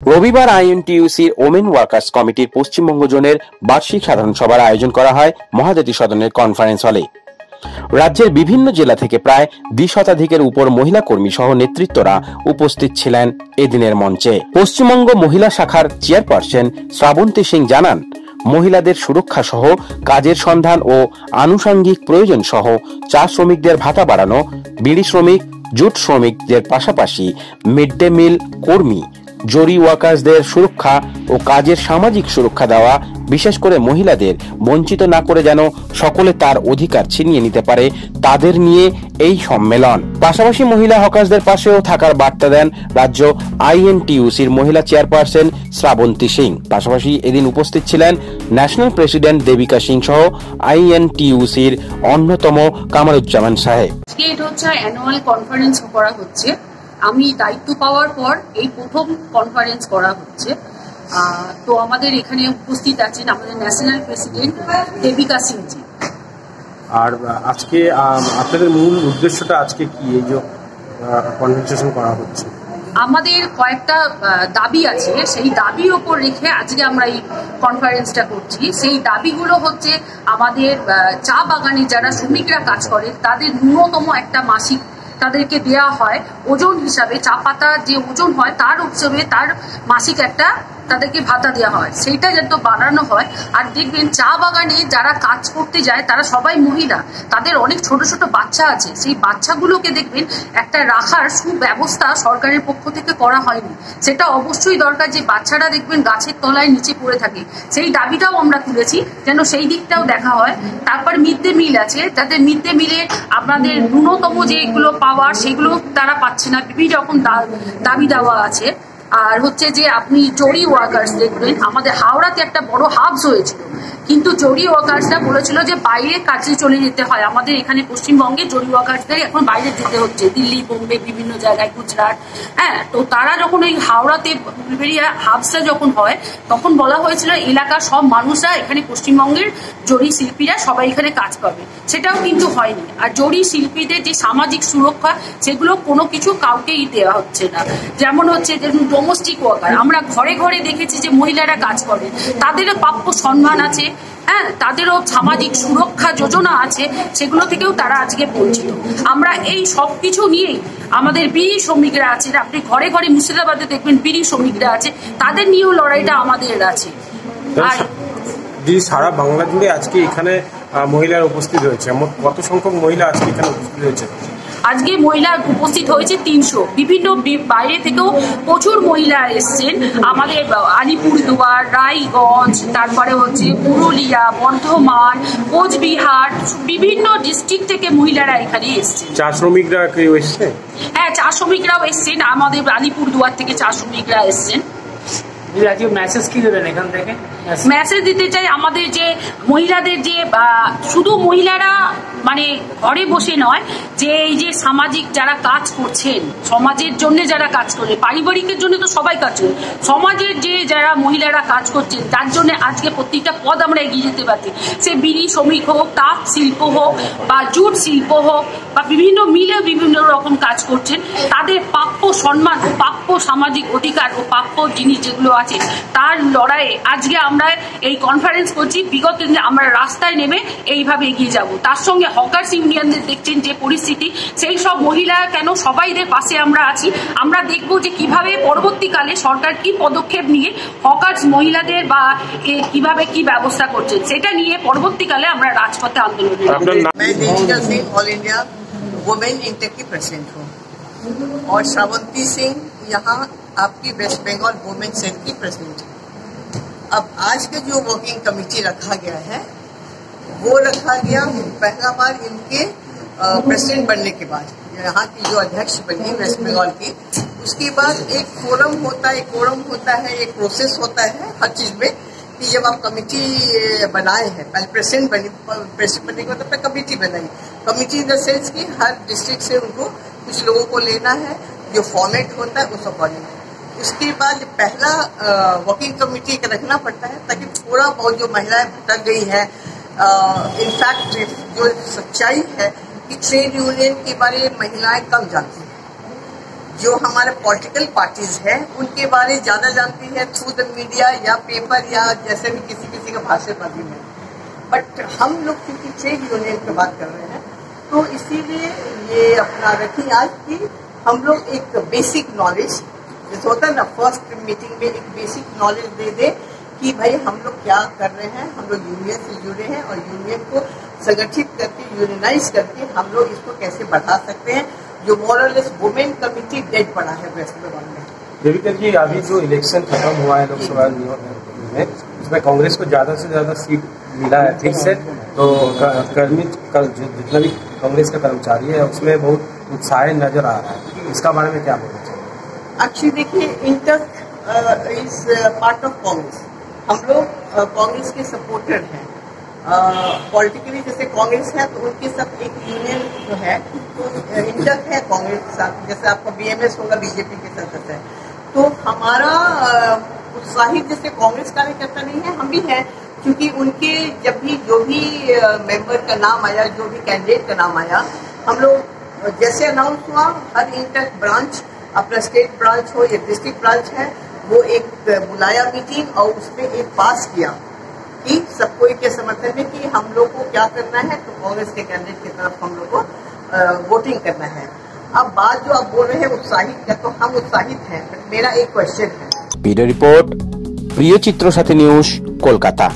রবিবার আইএনটিইউসির women workers কমিটির পশ্চিমবঙ্গ জোনের বার্ষিক সাধারণ সভার আয়োজন করা হয় মহাজ্যোতি সদনের কনফারেন্স হলে। রাজ্যের বিভিন্ন জেলা থেকে প্রায় ২০ শতাধিকের উপর মহিলা কর্মী সহ নেতৃত্বরা উপস্থিত ছিলেন এদিনের মঞ্চে। পশ্চিমবঙ্গ মহিলা শাখার চেয়ারপারসন শ্রাবন্তী সিং জানান, মহিলাদের সুরক্ষা সহ কাজের সন্ধান ও আনুষঙ্গিক প্রয়োজন সহ চা শ্রমিকদের ভাতা বাড়ানো, বিড়ি শ্রমিক, জুট শ্রমিকদের পাশাপাশি মিড ডে মিল কর্মী, জরি ওয়ার্কার্সদের সুরক্ষা ও কাজের সামাজিক সুরক্ষা দেওয়া, বিশেষ করে মহিলাদের বঞ্চিত না করে যেন সকলে তার অধিকার ছিনিয়ে নিতে পারে, তাদের নিয়ে এই সম্মেলন। পাশাপাশি মহিলা হকার্সদের পাশেও থাকার বার্তা দেন রাজ্য আইএনটিইউসির মহিলা চেয়ারপারসন শ্রাবন্তী সিং। পাশাপাশি এদিন উপস্থিত ছিলেন ন্যাশনাল প্রেসিডেন্ট দেবিকা সিং সহ আইএনটিইউসির অন্যতম কামারুজ্জামান সাহেব। এটা হচ্ছে অ্যানুয়াল কনফারেন্স করা হচ্ছে। আমি দায়িত্ব পাওয়ার পর এই প্রথম কনফারেন্স করা হচ্ছে। তো আমাদের এখানে উপস্থিত আছেন আমাদের ন্যাশনাল প্রেসিডেন্ট দেবিকা সিং জি। আর আজকে আপনাদের মূল উদ্দেশ্যটা আজকে কি, এই যে কনভেনশন করা হচ্ছে? আমাদের কয়েকটা দাবি আছে, সেই দাবির ওপর রেখে আজকে আমরা এই কনফারেন্সটা করছি। সেই দাবিগুলো হচ্ছে আমাদের চা বাগানে যারা শ্রমিকরা কাজ করে তাদের ন্যূনতম একটা মাসিক তাদেরকে দেয়া হয় ওজন হিসাবে, চা পাতা যে ওজন হয় তার হিসেবে তার মাসিক একটা তাদেরকে ভাতা দেওয়া হয়, সেইটা যাতে বাড়ানো হয়। আর দেখবেন চা বাগানে যারা কাজ করতে যায় তারা সবাই মহিলা, তাদের অনেক ছোট ছোট বাচ্চা আছে, সেই বাচ্চাগুলোকে দেখবেন একটা রাখার সুব্যবস্থা সরকারের পক্ষ থেকে করা হয়নি। সেটা অবশ্যই দরকার যে বাচ্চারা দেখবেন গাছের তলায় নিচে পড়ে থাকে, সেই দাবিটাও আমরা তুলেছি যেন সেই দিকটাও দেখা হয়। তারপর মিড ডে মিল আছে, তাদের মিড ডে মিলে আপনাদের ন্যূনতম যেগুলো পাওয়ার সেগুলো তারা পাচ্ছে না, বিভিন্ন রকম দাবি দেওয়া আছে। আর হচ্ছে যে আপনি জরি ওয়ার্কার্স দেখবেন, আমাদের হাওড়াতে একটা বড় হাবস হয়েছিল, কিন্তু জরি ওয়ার্কার্সরা বলেছিল যে বাইরে কাজে চলে যেতে হয়। আমাদের এখানে পশ্চিমবঙ্গে জরি ওয়ার্কার্সদের এখন বাইরে যেতে হচ্ছে, দিল্লি, বোম্বে, বিভিন্ন জায়গায়, গুজরাট। হ্যাঁ, তো তারা যখন ওই হাওড়াতে হাবসটা যখন হয় তখন বলা হয়েছিল এলাকার সব মানুষরা এখানে পশ্চিমবঙ্গের জরি শিল্পীরা সবাই এখানে কাজ পাবে, সেটাও কিন্তু হয়নি। আর জরি শিল্পীদের যে সামাজিক সুরক্ষা সেগুলো কোনো কিছু কাউকেই দেওয়া হচ্ছে না। যেমন হচ্ছে ডোমেস্টিক ওয়ার্কার, আমরা ঘরে ঘরে দেখেছি যে মহিলারা কাজ করে, তাদেরও প্রাপ্য সম্মান আছে, হ্যাঁ, তাদেরও সামাজিক সুরক্ষা যোজনা আছে, সেগুলো থেকেও তারা আজকে বঞ্চিত। আমরা এই সব কিছু নিয়েই আমাদের বিড়ি শ্রমিকরা আছে, আপনি ঘরে ঘরে মুর্শিদাবাদে দেখবেন বিড়ি শ্রমিকরা আছে, তাদের নিয়েও লড়াইটা আমাদের আছে। আর সারা বাংলা জুড়ে আজকে এখানে মহিলার উপস্থিত হয়েছে, কত সংখ্যক মহিলা আজকে এখানে উপস্থিত হয়েছে? আজকে মহিলা উপস্থিত হয়েছে ৩০০, বিভিন্ন বাইরে থেকেও প্রচুর মহিলা এসছেন। আমাদের আলিপুরদুয়ার, রায়গঞ্জ, তারপরে হচ্ছে পুরুলিয়া, বর্ধমান, কোচবিহার, বিভিন্ন ডিস্ট্রিক্ট থেকে মহিলারা এখানে এসছেন। চা শ্রমিকরা কেউ এসছে? হ্যাঁ, চা শ্রমিকরাও এসছেন, আমাদের আলিপুরদুয়ার থেকে চা শ্রমিকরা এসছেন। মেসেজ কি দেবেন এখান থেকে? মেসেজ দিতে চাই আমাদের যে মহিলাদের, যে শুধু মহিলারা মানে ঘরে বসে নয়, যে এই যে সামাজিক যারা কাজ করছেন, সমাজের জন্য যারা কাজ করে, পারিবারিকের জন্য তো সবাই কাজ করে, সমাজের যে যারা মহিলারা কাজ করছেন তার জন্য আজকে প্রত্যেকটা পদ আমরা এগিয়ে যেতে পারছি। সে বিড়ি শ্রমিক হোক, তাঁত শিল্প হোক বা জুট শিল্প হোক বা বিভিন্ন মিলে বিভিন্ন রকম কাজ করছেন, তাদের প্রাপ্য সম্মান ও প্রাপ্য সামাজিক অধিকার ও প্রাপ্য জিনিস যেগুলো আছে তার লড়াইয়ে আজকে আমরা এই কনফারেন্স করছি। বিগত দিনে আমরা রাস্তায় নেমে এইভাবে এগিয়ে যাব। তার সঙ্গে হকার্স ইউনিয়নদের দেখছেন যে পরিস্থিতি, সেই সব মহিলা কেন সবাইদের পাশে আমরা আছি। আমরা দেখব যে কিভাবে পরবর্তীকালে সরকার কি পদক্ষেপ নিয়ে হকার্স মহিলাদের বা কিভাবে কি ব্যবস্থা করছেন সেটা নিয়ে পরবর্তীকালে আমরা রাজপথে আন্দোলন। ऑल इंडिया वुमेन इंटेक की प्रेसिडेंट हूँ और श्रावंती सिंह यहाँ आपकी वेस्ट बंगाल वुमेन सेल की प्रेसिडेंट है। अब आज का जो वर्किंग कमेटी रखा गया है वो रखा गया पहला बार इनके प्रेसिडेंट बनने के बाद, यहाँ की जो अध्यक्ष बनी वेस्ट बंगाल की, उसके बाद एक फोरम होता है, एक प्रोसेस होता है हर चीज में कि जब आप कमेटी बनाए हैं, पहले प्रेसिडेंट बनने के बाद कमेटी बनाई, कमेटी इन द सेंस की हर डिस्ट्रिक्ट से उनको कुछ लोगों को लेना है, जो फॉर्मेट होता है उस अकॉर्डिंग। उसके बाद पहला वर्किंग कमेटी का रखना पड़ता है ताकि पूरा बहुत जो महिलाएं भटक गई हैं, इनफैक्ट जो सच्चाई है कि ट्रेड यूनियन के बारे में महिलाएं कम जानती हैं। जो हमारे पॉलिटिकल पार्टीज है उनके बारे ज्यादा जानती है थ्रू द मीडिया या पेपर या जैसे भी किसी का भाषण पाती है। बट हम लोग क्योंकि ट्रेड यूनियन पे बात कर रहे हैं तो इसीलिए ये अपना रखी आज की हम लोग एक बेसिक नॉलेज जैसे होता है ना, फर्स्ट मीटिंग में एक बेसिक नॉलेज दे दे कि भाई हम लोग क्या कर रहे हैं। हम लोग यूनियन से जुड़े हैं और यूनियन को संगठित करके यूनियनाइज करके हम लोग इसको कैसे बढ़ा सकते हैं, जो मोरलेस वुमेन कमिटी डेड पड़ा है वेस्ट बंगाल में। देविका जी, अभी जो इलेक्शन खत्म हुआ है लोकसभा में, उसमें कांग्रेस को ज्यादा से ज्यादा सीट मिला है ठीक से, तो कर्मी जितना भी कांग्रेस का कर्मचारी है उसमें बहुत उत्साह नजर आ रहा है, इसका बारे में क्या बोलना चाहिए? एक्चुअली देखिए, INTUC is part of Congress. हम लोग कांग्रेस के सपोर्टर हैं। पॉलिटिकली जैसे कांग्रेस है तो उनके साथ एक यूनियन जो है तो इंटक है कांग्रेस के साथ, जैसे आपका बीएमएस होगा बीजेपी के साथ है। तो हमारा उत्साहित जैसे कांग्रेस कार्यकर्ता नहीं है, हम भी हैं, क्योंकि उनके जब भी जो भी मेंबर का नाम आया, जो भी कैंडिडेट का नाम आया, हम लोग जैसे अनाउंस हुआ हर इंटक ब्रांच, अपना स्टेट ब्रांच हो या डिस्ट्रिक्ट ब्रांच है, वो एक बुलाया मीटिंग और उसमें एक पास किया कि सबको के समर्थन में कि हम लोग को क्या करना है, तो कांग्रेस के कैंडिडेट की तरफ हम लोग को वोटिंग करना है। अब बात जो आप बोल रहे हैं उत्साहित का, तो हम उत्साहित हैं। मेरा एक क्वेश्चन है। ভিডিও রিপোর্ট প্রিয় চিত্র সাথী নিউজ কলকাতা।